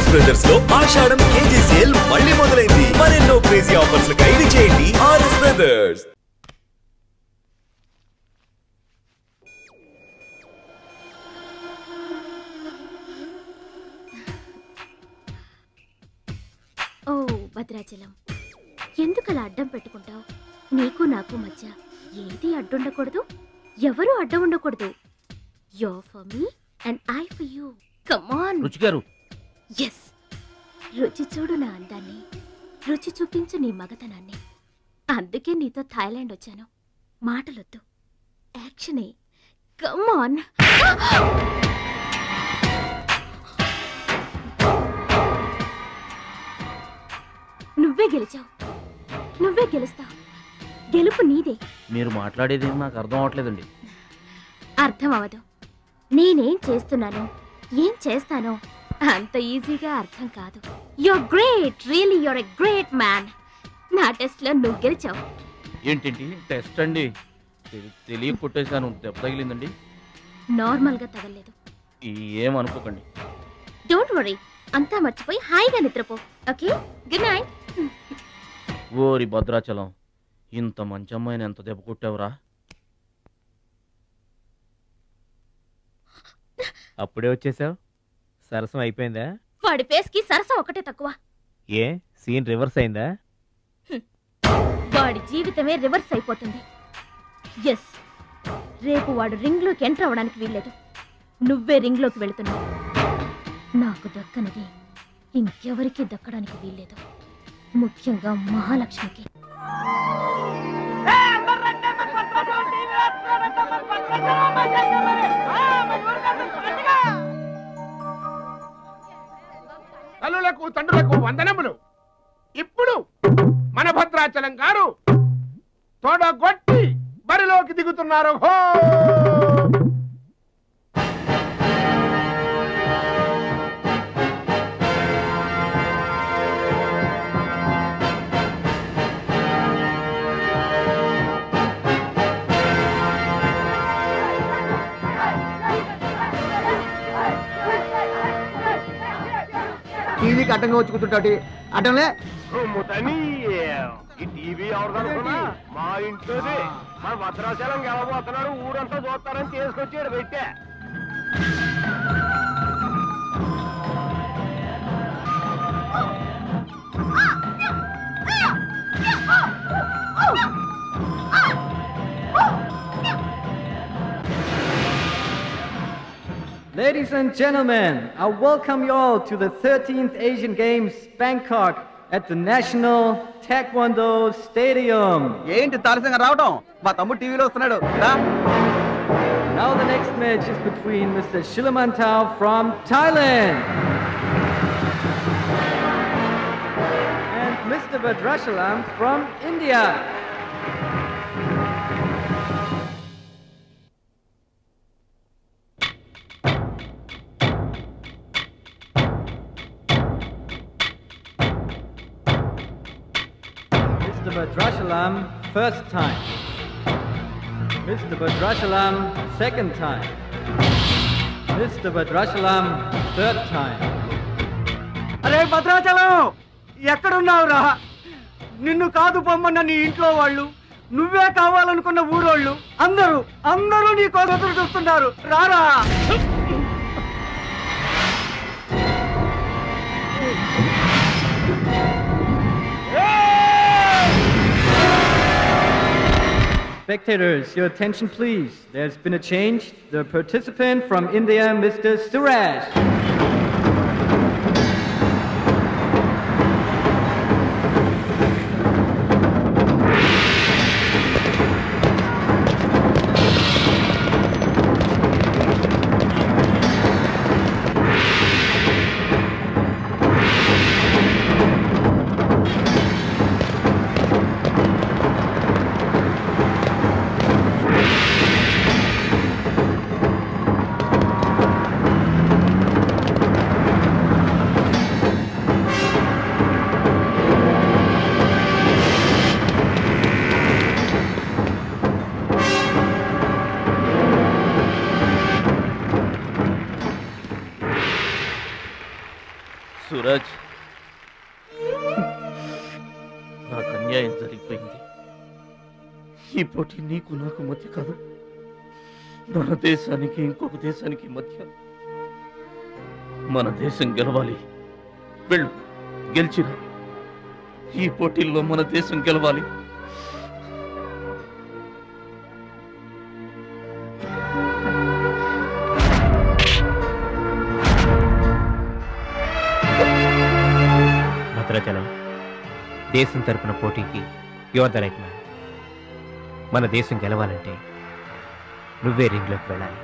RS brothers లో ఆషాఢం KG sale మళ్ళీ మొదలైంది. మరెన్నో క్రేజీ ఆఫర్స్ ఖైదీ చేయండి ఆర్ఎస్ బ్రదర్స్. ఓ భద్రాచలం, ఎందుకలా అడ్డం పెట్టుకుంటావు? నీకు నాకు మధ్య ఏది అడ్డుండకూడదు, ఎవరు అడ్డం ఉండకూడదు. You for me and I for you. Come on రుచి గారు. ఎస్, రుచి చూడు నా అందాన్ని, రుచి చూపించు నీ మగతనాన్ని. అందుకే నీతో థాయిలాండ్ వచ్చాను. మాటలొద్దు, యాక్షనే. Come on. నువ్వే గెలిచావు, నువ్వే గెలుస్తావు. గెలుపు నీదే. మీరు మాట్లాడేది నాకు అర్థం అవట్లేదండి. అర్థం అవదు. నేనేం చేస్తున్నానో, ఏం చేస్తానో అంత ఈజీగా అర్థం కాదు. You're great, really you're a great man. నా టెస్ట్ లో నువ్వు గెలిచావు. ఏంటండి టెస్ట్ అండి? తెలియ కొట్టేశాను, దెబ్బ తగిలిందండి. నార్మల్ గా తగలేదు. ఏమనుకోకండి. డోంట్ వరీ, అంతా మర్చిపోయి హాయిగా నిద్రపో. Okay, good night. ఓరి భద్రాచలం, ఇంత మంచి అమ్మాయిని ఎంత దెబ్బ కొట్టావురా? అప్పుడే వచ్చేసావు? సరసం అయిపోయిందా? వాడి ఫేస్ కి సరసం ఒకటే తక్కువ. ఏ సీన్ రివర్స్ అయిందా? వాడి జీవితమే రివర్స్ అయిపోతుంది. ఎస్, రేపు వాడు రింగ్ లోకి ఎంటర్ అవడానికి వీల్లేదు. నువ్వే రింగ్ లోకి వెళుతున్నావు. నాకు దక్కనది ఇంకెవరికి దక్కడానికి వీల్లేదు, ముఖ్యంగా మహాలక్ష్మికి. తల్లులకు తండ్రులకు వందనములు. ఇప్పుడు మన భద్రాచలం గారు తోడగొట్టి బరిలోకి దిగుతున్నారు. హో! టీవీకి అడ్డంగా వచ్చి కూర్చుంటాటి అడ్డంలే. ఈ టీవీ ఎవరు? మా ఇంట్లోది. మన భద్రాచలం గెలబోతున్నాడు, ఊరంతా చూస్తారని తీసుకొచ్చాడు పెట్టే. Ladies and gentlemen, I welcome you all to the 13th Asian Games, Bangkok, at the National Taekwondo Stadium. ఏంటి తారసంగా రావడం? మా తమ్ముడు టీవీలో వస్తున్నాడు. Now the next match is between Mr. Shilamantau from Thailand and Mr. Badrashalam from India. Mr. Badrashalam, first time. Mr. Badrashalam, second time. Mr. Badrashalam, third time. అరే భద్రాచలం, ఎక్కడున్నావురా? నిన్ను కాదు పొమ్మన్న నీ ఇంట్లో వాళ్ళు, నువ్వే కావాలనుకున్న ఊరోళ్ళు అందరూ నీ కోసం చూస్తున్నారు. రారా. Spectators, your attention please. There's been a change. The participant from India, Mr. Suraj. Suraj, నాకు అన్యాయం జరిగిపోయింది. ఈ పోటీ నీకు నాకు మధ్య కాదు, మన దేశానికి ఇంకొక దేశానికి మధ్య. మన దేశం గెలవాలి. వెళ్ళు, గెలిచిరా. ఈ పోటీల్లో మన దేశం గెలవాలి. భద్రాచలం, దేశం తరపున పోటీకి యువర్ ద రైట్ మ్యాన్. మన దేశం గెలవాలంటే నువ్వే రింగ్లోకి వెళ్ళాలి.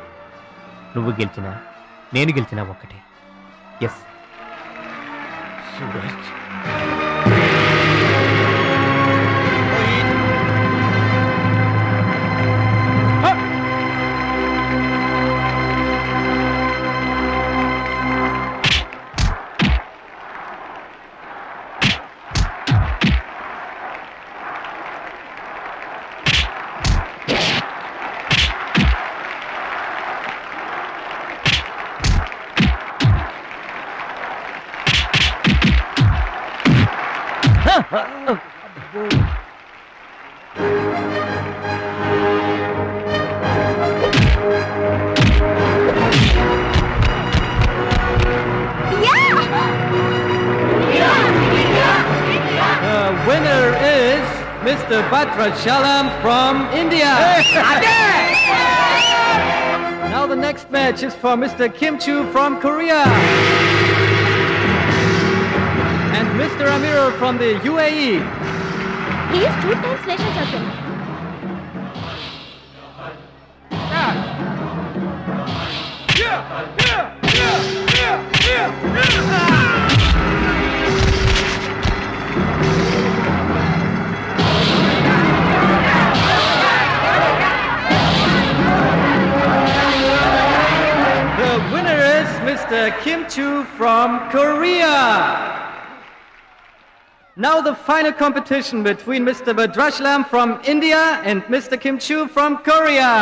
నువ్వు గెలిచినా నేను గెలిచినా ఒక్కటే. Yes Suraj, winner is Mr. Bhadrachalam from India. Now the next match is for Mr. Kim Chu from Korea. And Mr. Amir from the UAE. He is 2 times national champion. The winner is Mr. Kim Chu from Korea. Now the final competition between Mr. Bhadrachalam from India and Mr. Kim Chu from Korea.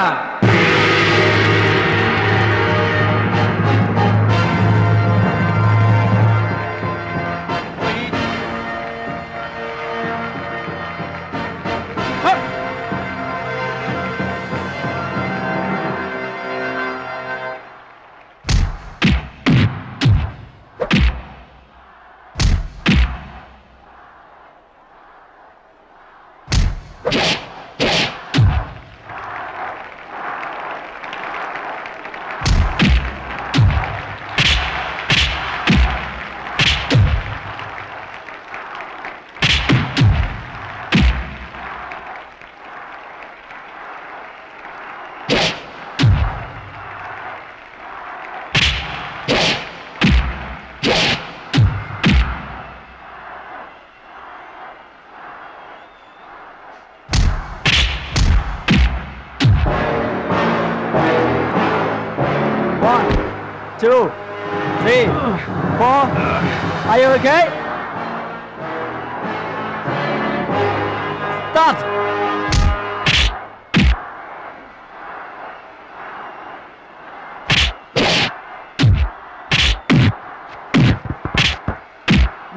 Two, three, four. Are you okay? Start.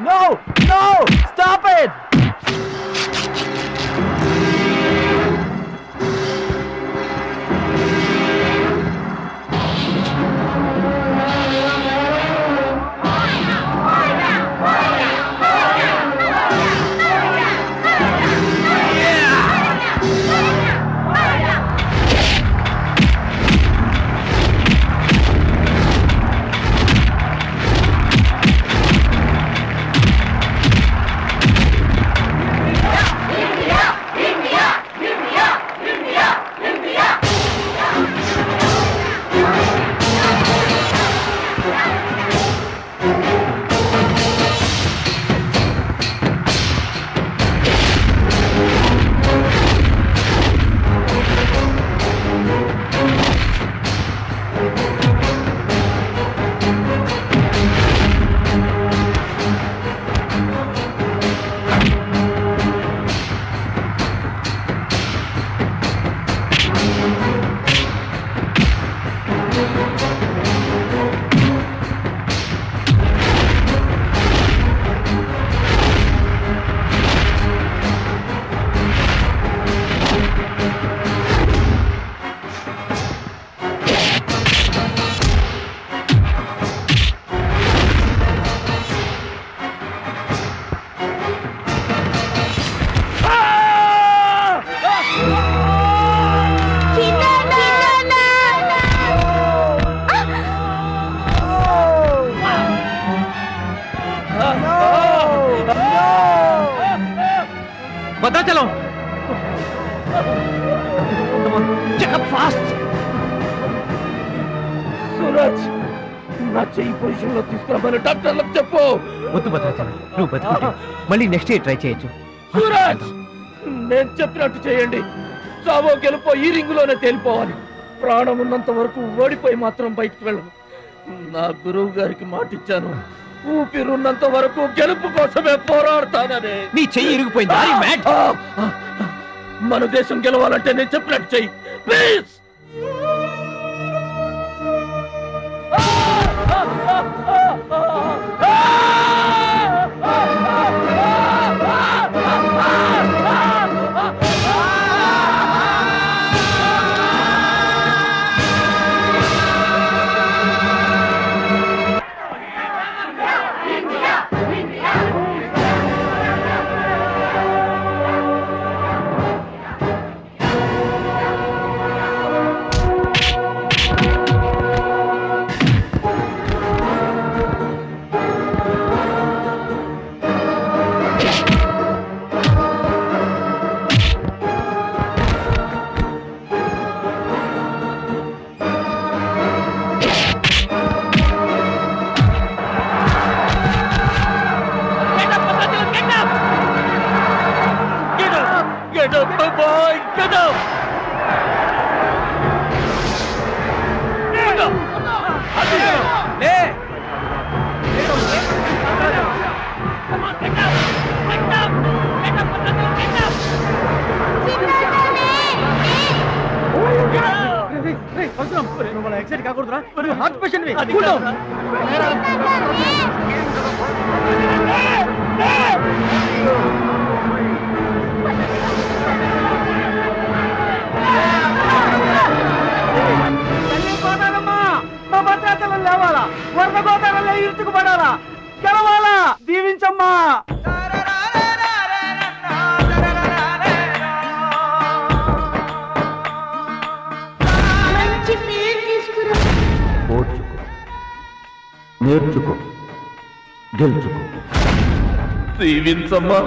No! No! Stop it! Bhadrachalam fast. Suraj, నా చెయ్యి position లో తీసుకురామని డాక్టర్లకు చెప్పు. వద్దు భద్రాచలం, నువ్వు బతుకుంటే మళ్ళీ next year try చేయొచ్చు. సూరజ్, నేను చెప్పినట్టు చేయండి. చావో గెలుపో ఈ రింగులోనే తేలిపోవాలి. ప్రాణం ఉన్నంత వరకు ఓడిపోయి మాత్రం బయటకు వెళ్ళను. నా గురువు గారికి మాటిచ్చాను, ఊపిరున్నంత వరకు గెలుపు కోసమే పోరాడతానని. నీ చెయ్యి ఇరిగిపోయింది. మన దేశం గెలవాలంటే నేను చెప్పినట్టు చెయ్యి ప్లీజ్. ఎక్సైట్ కాకూడదురా, హార్ట్ పేషెంట్. మా భద్రాచలం లేవాలా, వరద గోదావరిలో ఇరుచుకుపడాలా, గెలవాలా, దీవించమ్మా. నేర్చుకో, గెలుచుకో, దీవించమ్మా.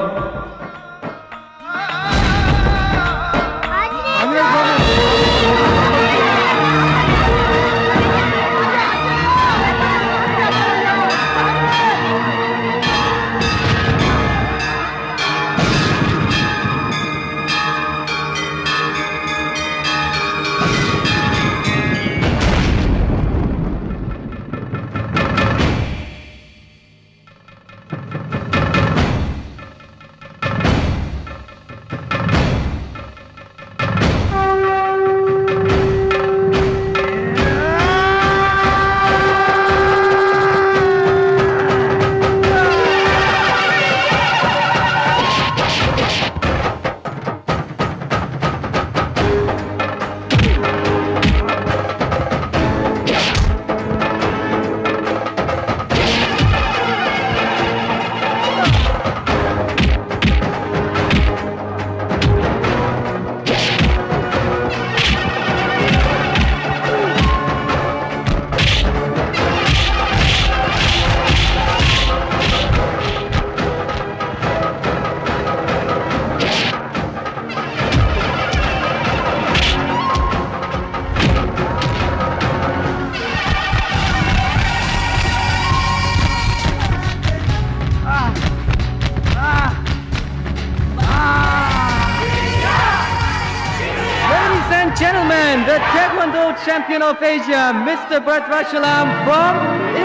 Gentlemen, the Taekwondo champion of Asia, Mr. Bhadrachalam from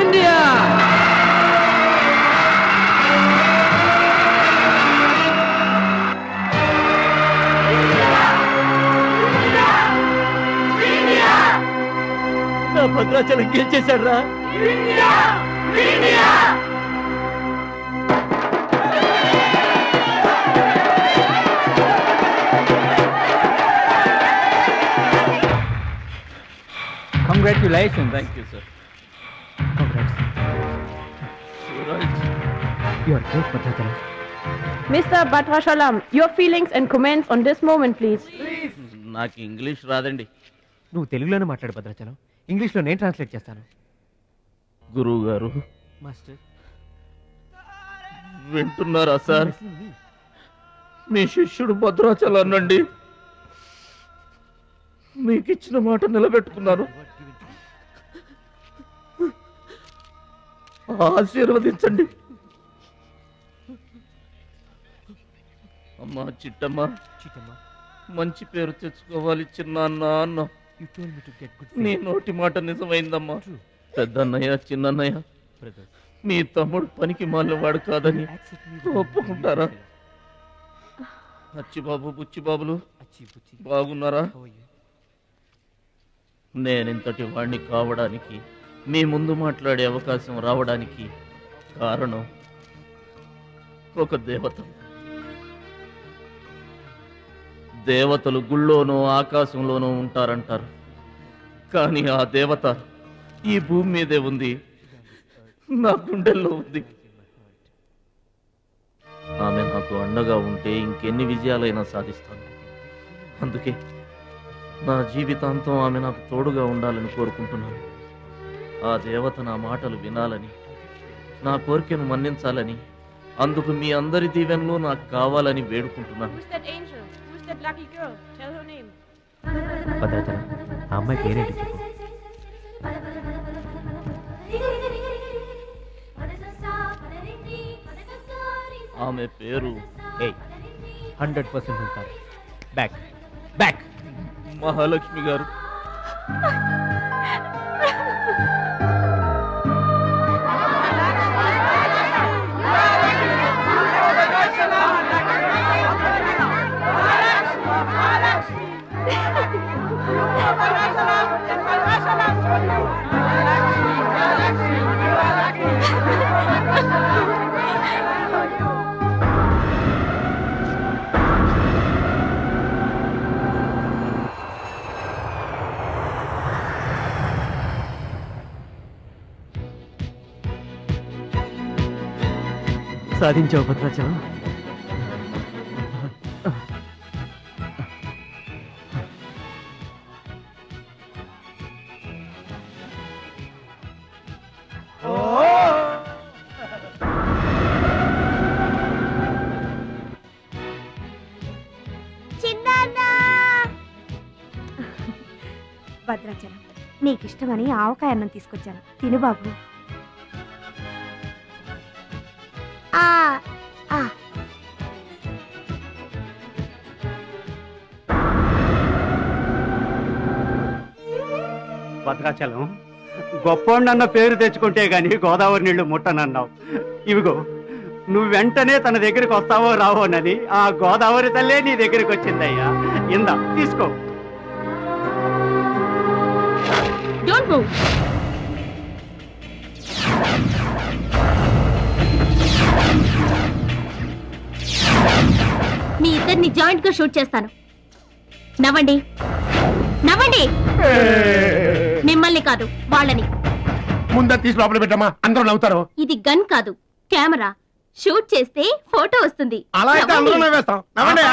India. నా భద్రాచలం గెలిచేశాడు రా. Congratulations. Thank you, sir. Congrats. Suraj. You are great, Bhadrachalam. Mr. Bhadrachalam, your feelings and comments on this moment, please. నాకు English రాదండి. నువ్వు తెలుగులోనే మాట్లాడు భద్రాచలం, ఇంగ్లీష్లో నేను translate చేస్తాను. గురువు గారు, మాస్టర్ వింటున్నారా సార్? మీ శిష్యుడు భద్రాచలాన్నండి. మీకు ఇచ్చిన మాట నిలబెట్టుకున్నాను. ఆశీర్వదించండి. అమ్మా చిట్టమ్మ, మంచి పేరు తెచ్చుకోవాలి చిన్నాన్న అన్న. నీ నోటి మాట నిజమైందమ్మా. పెద్దన్నయ్య, చిన్నన్నయ్య, మీ తమ్ముడు పనికి మాలినవాడు కాదని ఒప్పుకుంటారా? అచ్చిబాబు, బుచ్చిబాబులు బాగున్నారా? నేనింతటి వాణ్ణి కావడానికి, మీ ముందు మాట్లాడే అవకాశం రావడానికి కారణం ఒక దేవత. దేవతలు గుళ్ళోనో ఆకాశంలోనూ ఉంటారంటారు, కానీ ఆ దేవత ఈ భూమి మీదే ఉంది, నా గుండెల్లో ఉంది. ఆమె నాకు అండగా ఉంటే ఇంకెన్ని విజయాలైనా సాధిస్తాను. అందుకే నా జీవితాంతం ఆమె నాకు తోడుగా ఉండాలని కోరుకుంటున్నాను. ఆ దేవత నా మాటలు వినాలని, నా కోరికను మన్నించాలని, అందుకు మీ అందరి దీవెనలు నాకు కావాలని వేడుకుంటున్నాను. భద్రాచలం, ఆ అమ్మాయి పేరేంటి చెప్పు. ఆమె పేరు 100% ఉంటారు. బ్యాక్ బ్యాక్ మహాలక్ష్మి గారు. సాధించావు భద్రాచలం. భద్రాచలం, నీకిష్టమని ఆవకాయ అన్నం తీసుకొచ్చాను, తిను బాబు. భద్రాచలం, గొప్పోండన్న పేరు తెచ్చుకుంటే గాని గోదావరి నీళ్లు ముట్టనన్నావు. ఇవిగో, నువ్వు వెంటనే తన దగ్గరికి వస్తావో రావోనని ఆ గోదావరి తల్లే నీ దగ్గరికి వచ్చిందయ్యా. ఇందా తీసుకో. Don't move. మీ ఇద్దరిని జాయింట్ గా షూట్ చేస్తాను. నవ్వండి, నవ్వండి. మిమ్మల్ని కాదు, వాళ్ళని. ముందా తీసి లోపల పెట్టమ్మా, అందరూ నవ్వుతారు. ఇది గన్ కాదు, కెమెరా. షూట్ చేస్తే ఫోటో వస్తుంది. అలా అయితే అందరూ నవ్వేస్తాం. నవ్వండి.